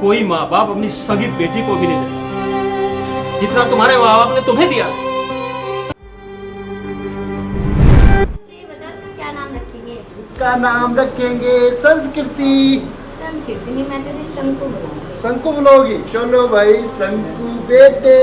कोई माँ बाप अपनी सगी बेटी को भी नहीं देता जितना तुम्हारे माँ बाप ने तुम्हें दिया। क्या नाम रखेंगे? इसका नाम रखेंगे संस्कृति। संस्कृति नहीं, मैं तो इसे शंकु बुलाऊंगी। शंकु बुलाओगी? चलो भाई शंकु बेटे।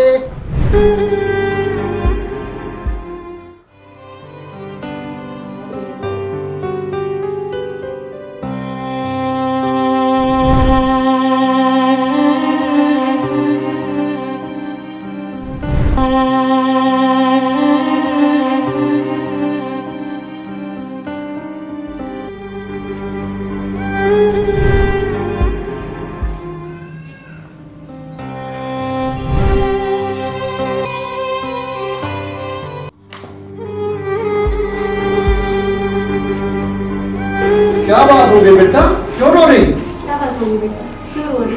क्या बात हो गई बेटा, क्यों रो रही? क्या बात होगी बेटा, क्यों रो रही?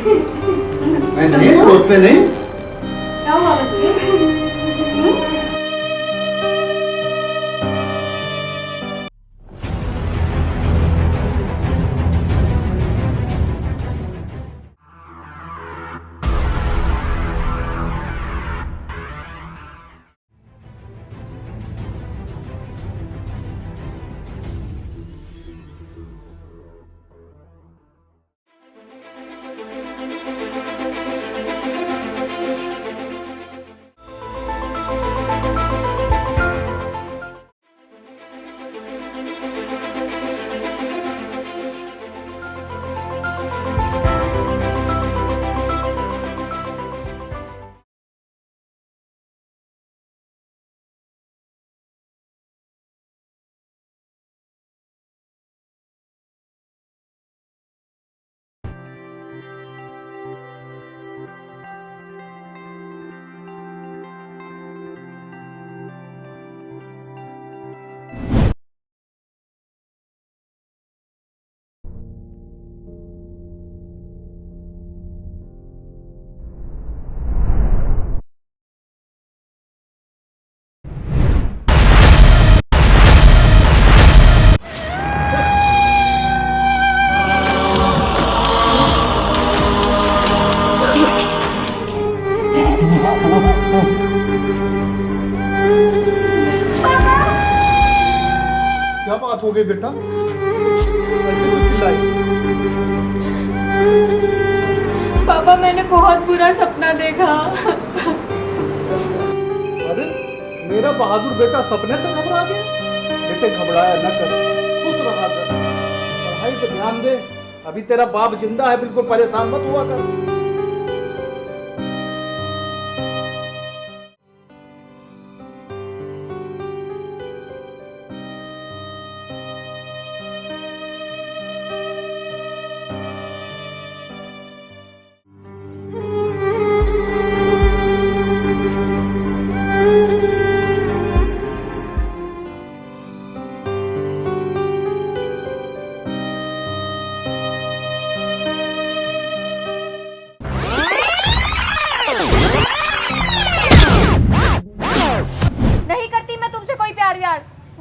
नहीं रोते नहीं। क्या हुआ बच्चे? क्या बात हो गई बेटा, ऐसे क्यों चिल्लाई? पापा मैंने बहुत बुरा सपना देखा। अरे मेरा बहादुर बेटा सपने से घबरा गया? बेटे घबराया न कर, खुश रहा कर, पढ़ाई पे ध्यान दे। अभी तेरा बाप जिंदा है, बिल्कुल परेशान मत हुआ कर।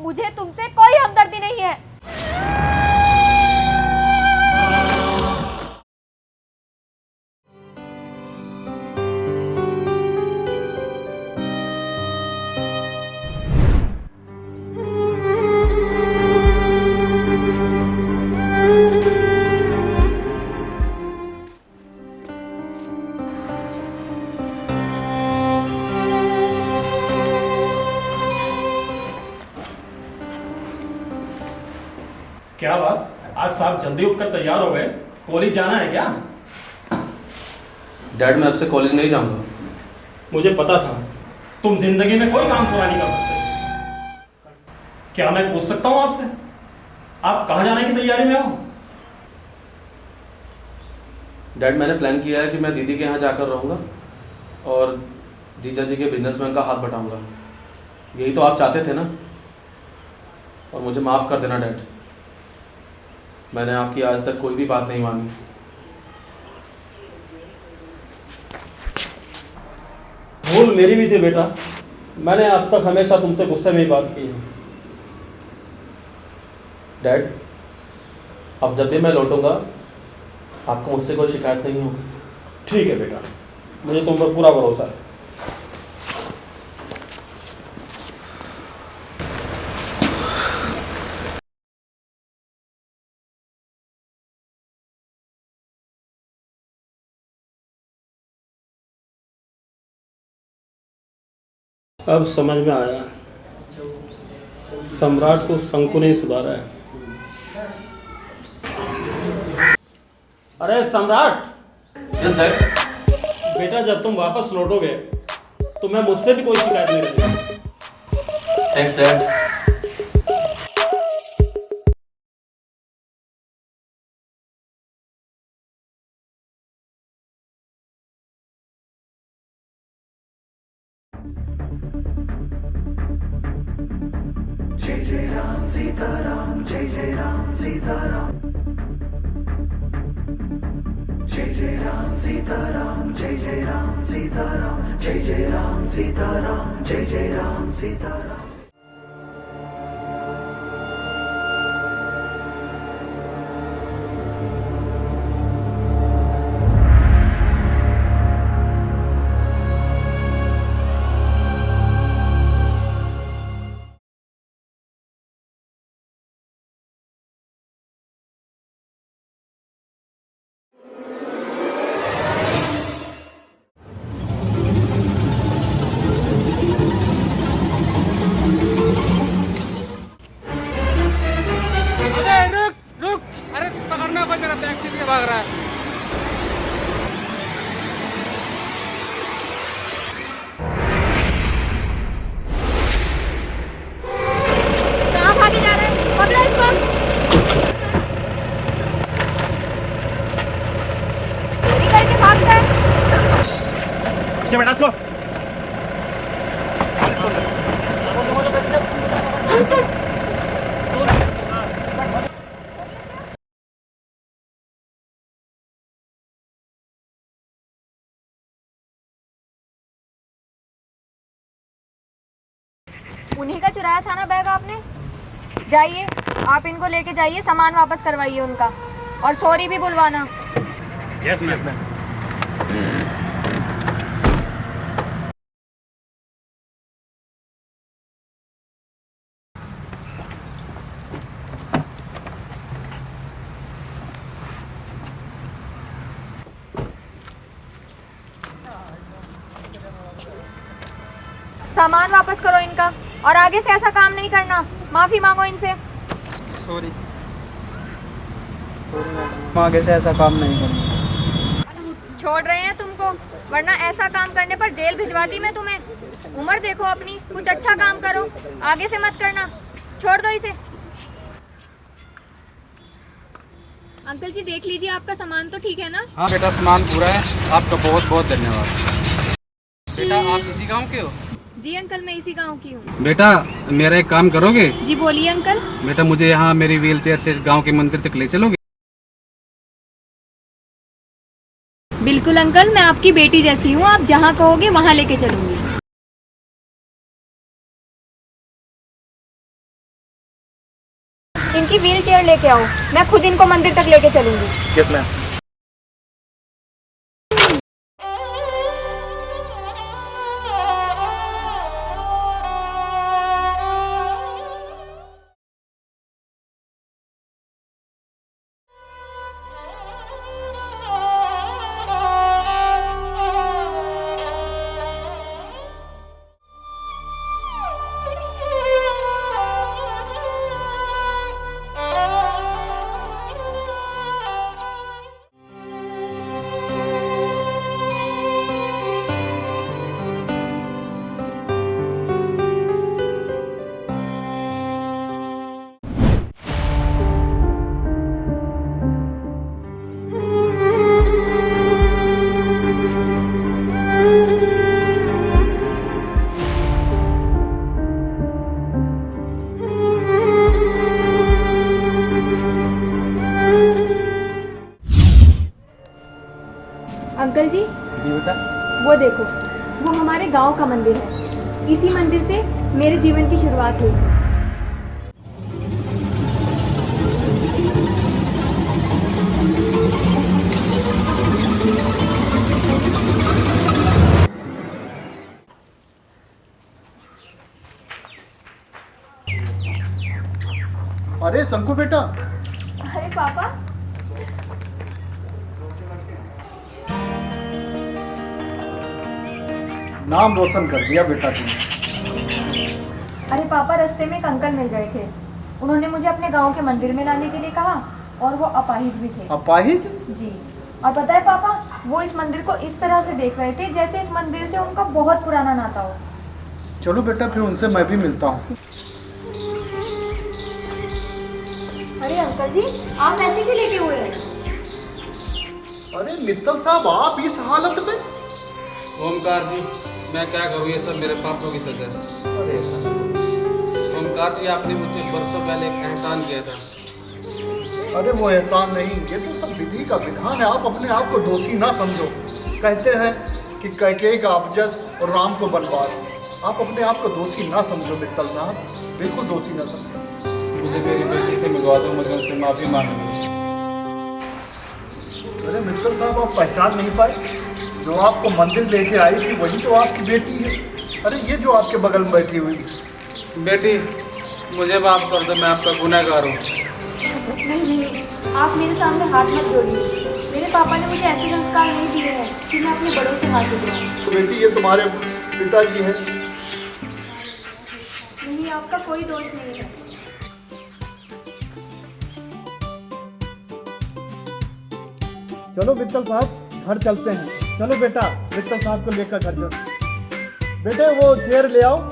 मुझे तुमसे कोई हमदर्दी नहीं है। क्या बात, आज साहब जल्दी उठकर तैयार हो गए? कॉलेज जाना है क्या? डैड मैं आपसे कॉलेज नहीं जाऊंगा। मुझे पता था तुम जिंदगी में कोई काम पूरा नहीं कर सकते। क्या मैं पूछ सकता हूँ आपसे, आप कहाँ जाने की तैयारी में हो? डैड मैंने प्लान किया है कि मैं दीदी के यहाँ जाकर रहूँगा और जीजा जी के बिजनेसमैन का हाथ बटाऊंगा। यही तो आप चाहते थे ना? और मुझे माफ़ कर देना डैड, मैंने आपकी आज तक कोई भी बात नहीं मानी। भूल मेरी भी थी बेटा, मैंने अब तक हमेशा तुमसे गुस्से में ही बात की है। डैड अब जब भी मैं लौटूंगा आपको मुझसे कोई शिकायत नहीं होगी। ठीक है बेटा, मुझे तुम पर पूरा भरोसा है। अब समझ में आया, सम्राट को शंकु ने सुधारा है। अरे सम्राट, यस डैड। बेटा जब तुम वापस लौटोगे तो मैं मुझसे भी कोई शिकायत नहीं करूंगा। Thanks dad. कहाँ भागे जा रहे हैं? पकड़ो इसको। चोरी करके भागता है। बेटा इसको उन्हीं का चुराया था ना बैग आपने? जाइए, आप इनको लेके जाइए, सामान वापस करवाइए उनका, और सॉरी भी बुलवाना। Yes ma'am. सामान वापस करो इनका, और आगे से ऐसा काम नहीं करना। माफी मांगो इनसे। सॉरी मैडम, आगे से ऐसा काम नहीं करूँगा। छोड़ रहे हैं तुमको, वरना ऐसा काम करने पर जेल भिजवा दी मैं तुम्हें। उम्र देखो अपनी, कुछ अच्छा काम करो, आगे से मत करना। छोड़ दो इसे। अंकल जी देख लीजिए, आपका सामान तो ठीक है ना? हाँ बेटा, सामान पूरा है। आपका बहुत बहुत धन्यवाद। बेटा आप इसी गांव के हो? जी अंकल, मैं इसी गांव की हूँ। बेटा मेरा एक काम करोगे? जी बोलिए अंकल। बेटा मुझे यहाँ मेरी व्हील चेयर से गाँव के मंदिर तक ले चलोगे? बिल्कुल अंकल, मैं आपकी बेटी जैसी हूँ, आप जहाँ कहोगे वहाँ लेके चलूंगी। इनकी व्हील चेयर लेके आओ, मैं खुद इनको मंदिर तक लेके चलूंगी। Yes ma'am. अंकल जी, जी बेटा। वो देखो, वो हमारे गांव का मंदिर है। इसी मंदिर से मेरे जीवन की शुरुआत हुई। अरे शंकु बेटा, अरे पापा, नाम रोशन कर दिया बेटा तुमने। अरे पापा, रास्ते में एक अंकल मिल गए थे। उन्होंने मुझे अपने गांव के मंदिर में लाने के लिए कहा और वो अपाहिज भी थे। अपाहिज? जी। और पता है पापा, वो इस मंदिर को इस तरह से देख रहे थे जैसे इस मंदिर से उनका बहुत पुराना नाता हो। चलो बेटा, फिर उनसे मैं भी मिलता हूँ। अरे अंकल जी, आप ऐसे क्यों लेटे हुए हैं? अरे मित्तल साहब, आप इस हालत में? ओमकार जी, मैं क्या करूँ, ये सब मेरे पापों की सजा है। अरे ओमकार जी, आपने मुझे बरसों पहले एक एहसान किया था। अरे वो एहसान नहीं, ये तो सब विधि का विधान है। आप अपने आप को दोषी ना समझो। कहते हैं कि कैकेयी का अपजस और राम को वनवास। आप अपने आप को दोषी ना समझो मित्तल साहब, बिल्कुल दोषी ना समझो। मुझे मेरी बेटी से मिलवा दो, मुझे उससे माफ़ी मांगनी है। अरे मित्तल साहब, आप पहचान नहीं पाए? जो आपको मंदिर लेके आई थी वही तो आपकी बेटी है। अरे ये जो आपके बगल में बैठी हुई। बेटी, मुझे माफ़ कर दो, मैं आपका गुनहगार हूँ। नहीं, आप मेरे सामने हाथ मत जोड़िए। मेरे पापा ने मुझे ऐसे संस्कार नहीं दिए हैं कि मैं अपने बड़ों से हाथ जोड़ूं। बेटी, ये तुम्हारे पिताजी हैं। नहीं, आपका कोई दोष नहीं है। चलो मित्तल साहब, घर चलते हैं। चलो बेटा, मित्तल साहब को लेकर घर चलो। बेटे, वो चेयर ले आओ।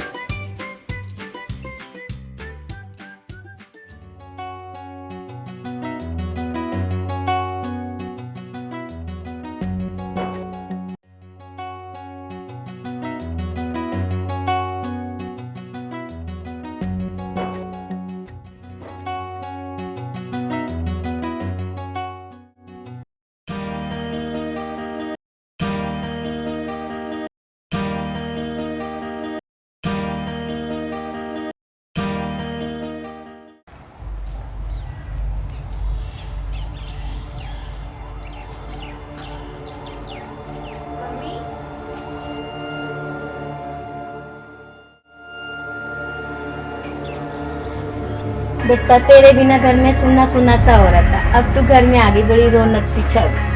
बेटा, तेरे बिना घर में सुना सुना सा हो रहा था। अब तू घर में आ गई, बड़ी रौनक सी छा गई।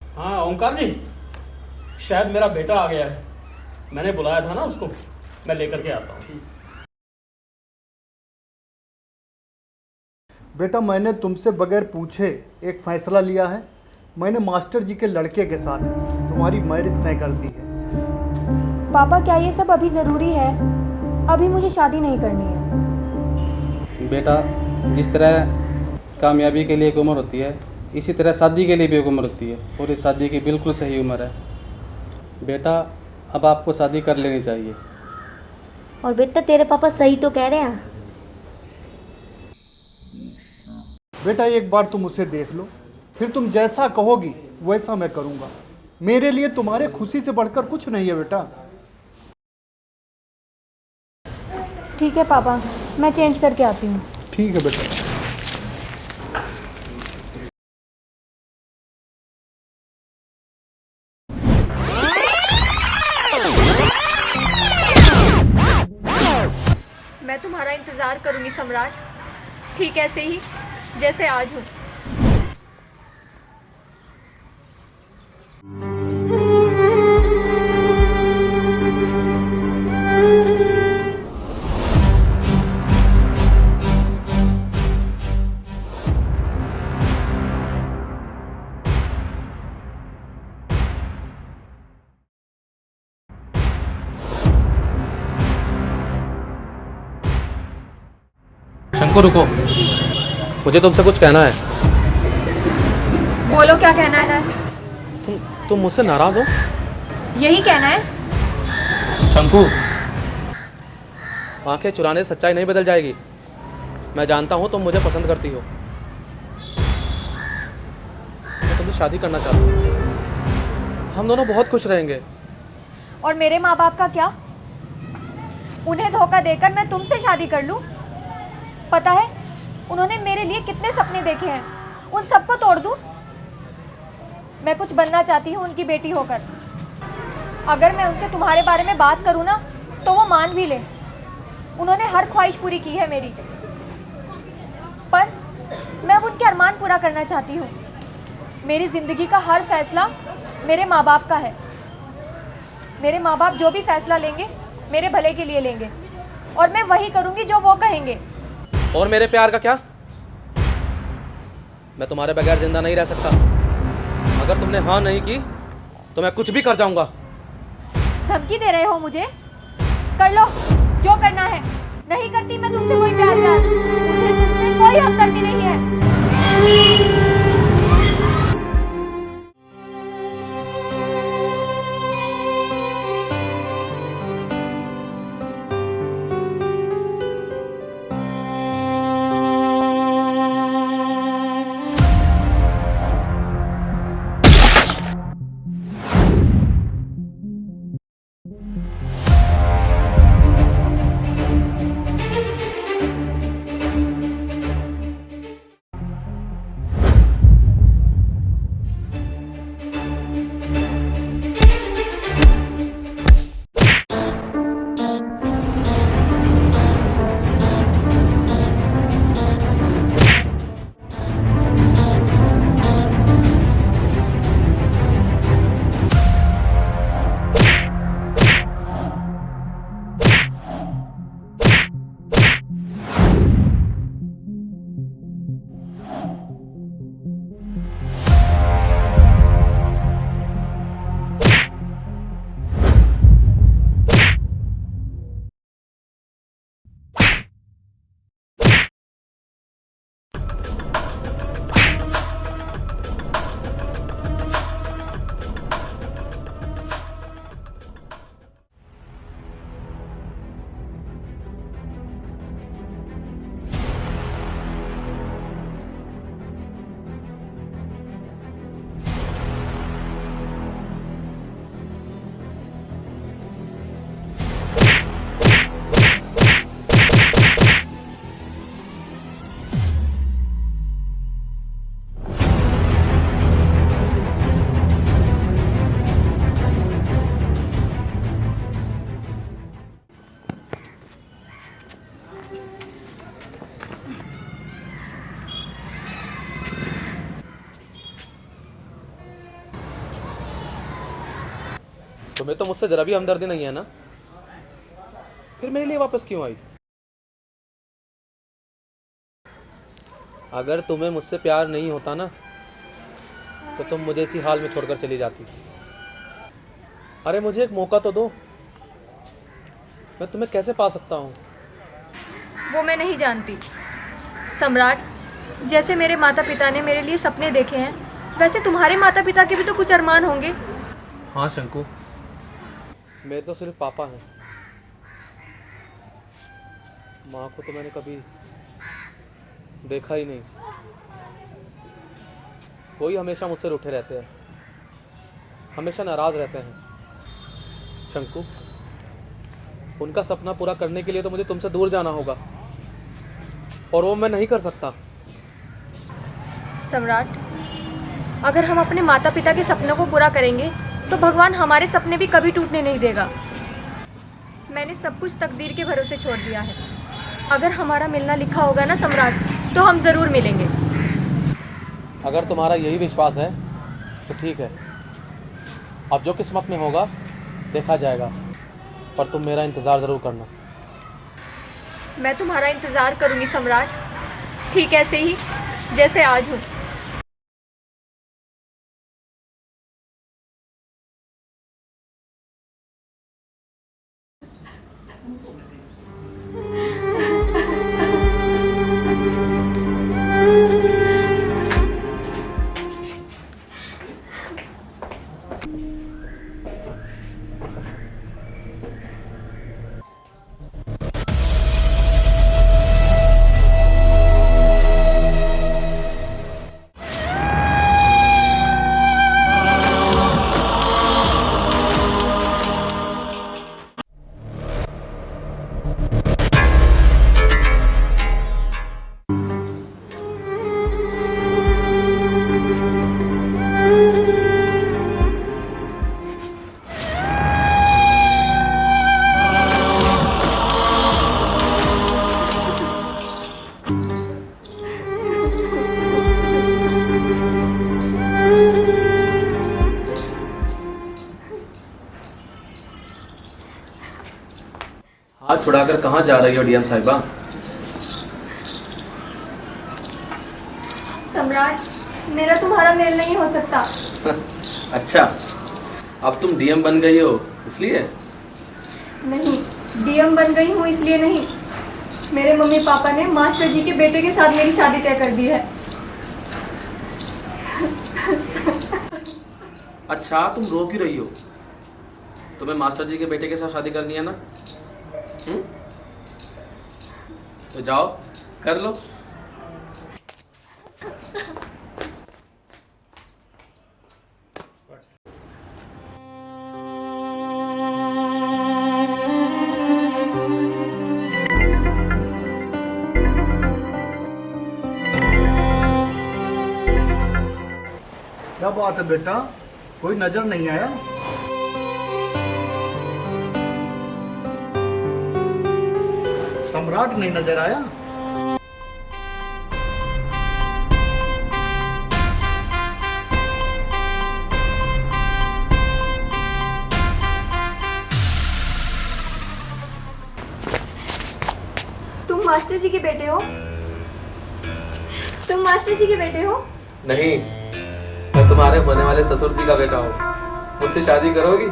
हाँ ओंकार जी, शायद मेरा बेटा आ गया है। मैंने बुलाया था ना उसको, मैं लेकर के आता हूँ। बेटा, मैंने तुमसे बगैर पूछे एक फैसला लिया है। मैंने मास्टर जी के लड़के के साथ तुम्हारी मैरिज तय कर दी है। पापा, क्या ये सब अभी ज़रूरी है? अभी मुझे शादी नहीं करनी है। बेटा, जिस तरह कामयाबी के लिए एक उम्र होती है, इसी तरह शादी के लिए भी एक उम्र होती है, और इस शादी की बिल्कुल सही उम्र है। बेटा, अब आपको शादी कर लेनी चाहिए। और बेटा, तेरे पापा सही तो कह रहे हैं। बेटा, एक बार तुम उसे देख लो, फिर तुम जैसा कहोगी वैसा मैं करूँगा। मेरे लिए तुम्हारे खुशी से बढ़कर कुछ नहीं है बेटा। ठीक है पापा, मैं चेंज करके आती हूँ। ठीक है बेटा। मैं तुम्हारा इंतज़ार करूँगी सम्राट, ठीक ऐसे ही जैसे आज हूँ। शंकु, रुको, मुझे तुमसे कुछ कहना है। बोलो, क्या कहना है? तुम मुझसे नाराज हो? यही कहना है। शंकु, आंखें चुराने से सच्चाई नहीं बदल जाएगी। मैं जानता हूँ तुम मुझे पसंद करती हो। मैं तुमसे शादी करना चाहता हूँ। हम दोनों बहुत खुश रहेंगे। और मेरे माँ बाप का क्या? उन्हें धोखा देकर मैं तुमसे शादी कर लूँ? पता है उन्होंने मेरे लिए कितने सपने देखे हैं, उन सबको तोड़ दूँ? मैं कुछ बनना चाहती हूँ उनकी बेटी होकर। अगर मैं उनसे तुम्हारे बारे में बात करूँ ना तो वो मान भी ले। उन्होंने हर ख्वाहिश पूरी की है मेरी, पर मैं अब उनके अरमान पूरा करना चाहती हूँ। मेरी ज़िंदगी का हर फैसला मेरे माँ बाप का है। मेरे माँ बाप जो भी फैसला लेंगे मेरे भले के लिए लेंगे, और मैं वही करूँगी जो वो कहेंगे। और मेरे प्यार का क्या? मैं तुम्हारे बगैर जिंदा नहीं रह सकता। अगर तुमने हाँ नहीं की तो मैं कुछ भी कर जाऊंगा। धमकी दे रहे हो मुझे? कर लो जो करना है। नहीं करती मैं तुमसे कोई प्यार। मुझे तुमसे कोई हमदर्दी नहीं है। तुम्हें तो मुझसे जरा भी हमदर्दी नहीं है ना? फिर मेरे लिए वापस क्यों आई? अगर तुम्हें मुझसे प्यार नहीं होता ना तो तुम मुझे इसी हाल में छोड़कर चली जाती। अरे मुझे एक मौका तो दो। मैं तुम्हें कैसे पा सकता हूँ? वो मैं नहीं जानती सम्राट। जैसे मेरे माता पिता ने मेरे लिए सपने देखे हैं, वैसे तुम्हारे माता पिता के भी तो कुछ अरमान होंगे। हाँ शंकु, मेरे तो सिर्फ पापा हैं। माँ को तो मैंने कभी देखा ही नहीं। वही हमेशा मुझसे रूठे रहते हैं, हमेशा नाराज रहते हैं। शंकु, उनका सपना पूरा करने के लिए तो मुझे तुमसे दूर जाना होगा, और वो मैं नहीं कर सकता। सम्राट, अगर हम अपने माता पिता के सपनों को पूरा करेंगे तो भगवान हमारे सपने भी कभी टूटने नहीं देगा। मैंने सब कुछ तकदीर के भरोसे छोड़ दिया है। अगर हमारा मिलना लिखा होगा ना सम्राट, तो हम ज़रूर मिलेंगे। अगर तुम्हारा यही विश्वास है तो ठीक है। अब जो किस्मत में होगा देखा जाएगा, पर तुम मेरा इंतज़ार ज़रूर करना। मैं तुम्हारा इंतज़ार करूंगी सम्राट, ठीक ऐसे ही जैसे आज हूँ। हाथ छुड़ाकर कहाँ जा रही हो डीएम साहिबा? सम्राट, मेरा तुम्हारा मेल नहीं हो सकता। अच्छा, अब तुम डीएम बन गई हो इसलिए? नहीं, डीएम बन गई हूँ इसलिए नहीं। मेरे मम्मी पापा ने मास्टर जी के बेटे के साथ मेरी शादी तय कर दी है। अच्छा, तुम रो क्यों रही हो? तुम्हें मास्टर जी के बेटे के साथ शादी करनी है ना? तो जाओ, कर लो। क्या बात है बेटा, कोई नजर नहीं आया? सम्राट नहीं नजर आया? तुम मास्टर जी के बेटे हो? तुम मास्टर जी के बेटे हो? नहीं, मैं तुम्हारे होने वाले ससुर जी का बेटा हूँ। मुझसे शादी करोगी?